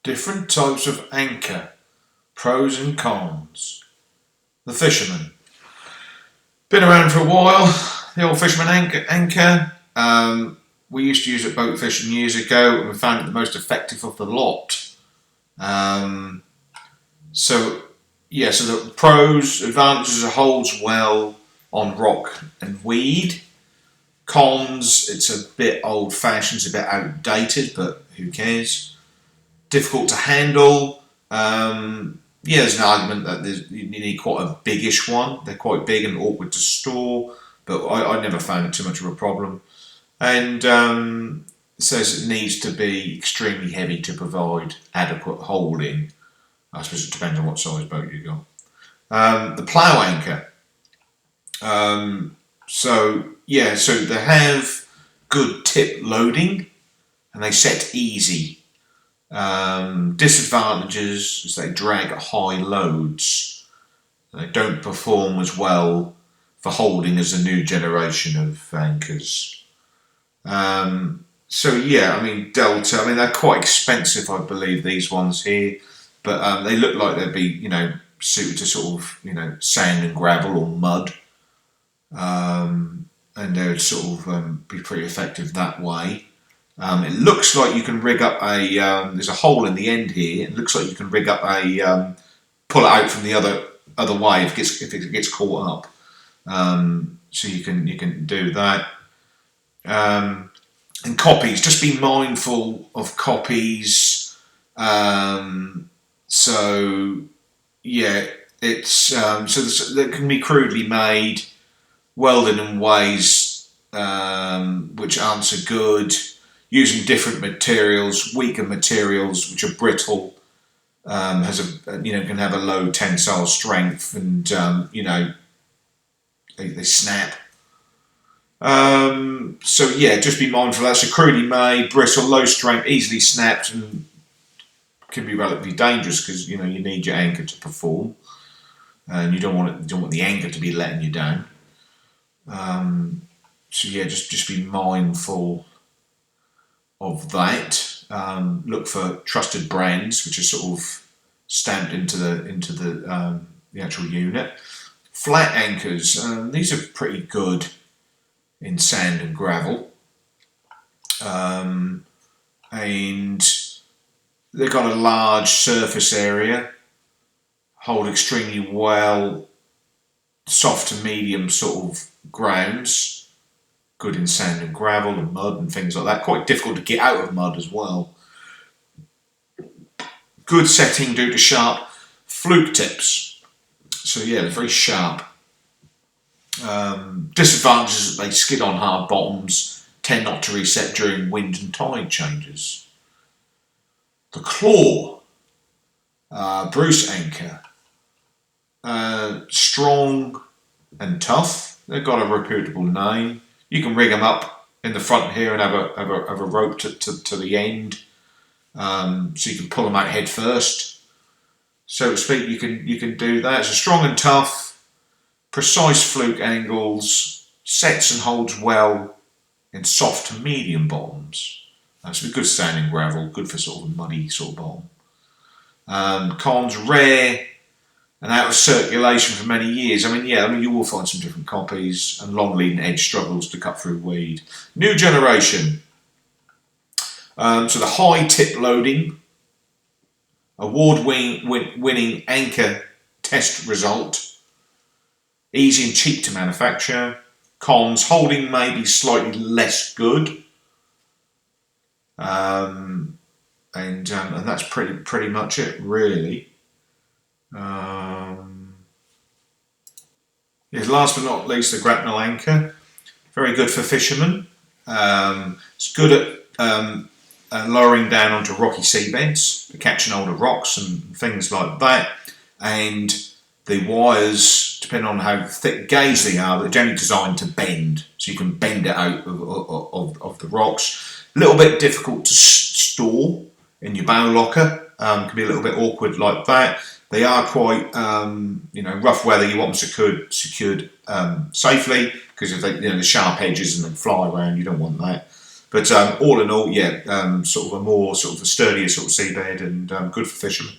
Different types of anchor, pros and cons. The fisherman. Been around for a while. The old fisherman anchor. We used to use it boat fishing years ago, and we found it the most effective of the lot. Um, so the pros, advantages, it holds well on rock and weed. Cons, it's a bit old-fashioned, it's a bit outdated, but who cares? Difficult to handle. There's an argument that you need quite a biggish one. They're quite big and awkward to store, but I never found it too much of a problem. And it says it needs to be extremely heavy to provide adequate holding. I suppose it depends on what size boat you got. The plow anchor. So they have good tip loading and they set easy. Disadvantages is they drag high loads. They don't perform as well for holding as the new generation of anchors. Delta, they're quite expensive, I believe, these ones here, but they look like they'd be, suited to sort of, sand and gravel or mud. And they would sort of be pretty effective that way. It looks like you can rig up there's a hole in the end here. It looks like you can rig up pull it out from the other way if it gets caught up. So you can do that. And copies, just be mindful of copies. That can be crudely made, welded in ways which aren't so good, using different materials, weaker materials which are brittle, can have a low tensile strength, and they snap. Just be mindful. That's a crudely made, brittle, low strength, easily snapped, and can be relatively dangerous because you need your anchor to perform, and you don't want the anchor to be letting you down. Just be mindful of that. Look for trusted brands which are sort of stamped into the actual unit. Flat anchors. These are pretty good in sand and gravel, and they've got a large surface area, hold extremely well, soft to medium sort of grounds, good in sand and gravel and mud and things like that. Quite difficult to get out of mud as well. Good setting due to sharp fluke tips. So they're very sharp. Disadvantages is that they skid on hard bottoms, tend not to reset during wind and tide changes. The claw, Bruce anchor, strong and tough. They've got a reputable name. You can rig them up in the front here and have a rope to the end, so you can pull them out head first, so to speak. You can do that. It's a strong and tough, precise fluke angles, sets and holds well in soft to medium bottoms. So good sand and gravel, good for sort of a muddy sort of bottom. Cons, rare and out of circulation for many years. You will find some different copies, and long leading edge struggles to cut through weed. New generation. The high tip loading, award-winning anchor test result, easy and cheap to manufacture. Cons, holding may be slightly less good. And that's pretty much it, really. Last but not least, the grapnel anchor. Very good for fishermen. It's good at lowering down onto rocky seabeds, for catching older rocks and things like that. And the wires, depending on how thick gauge they are, they're generally designed to bend, so you can bend it out of the rocks. A little bit difficult to store in your bow locker. Can be a little bit awkward like that. They are quite, rough weather. You want them secured safely, because if they, the sharp edges and they fly around, you don't want that. But all in all, yeah, sort of a more sort of a sturdier sort of seabed and good for fishermen.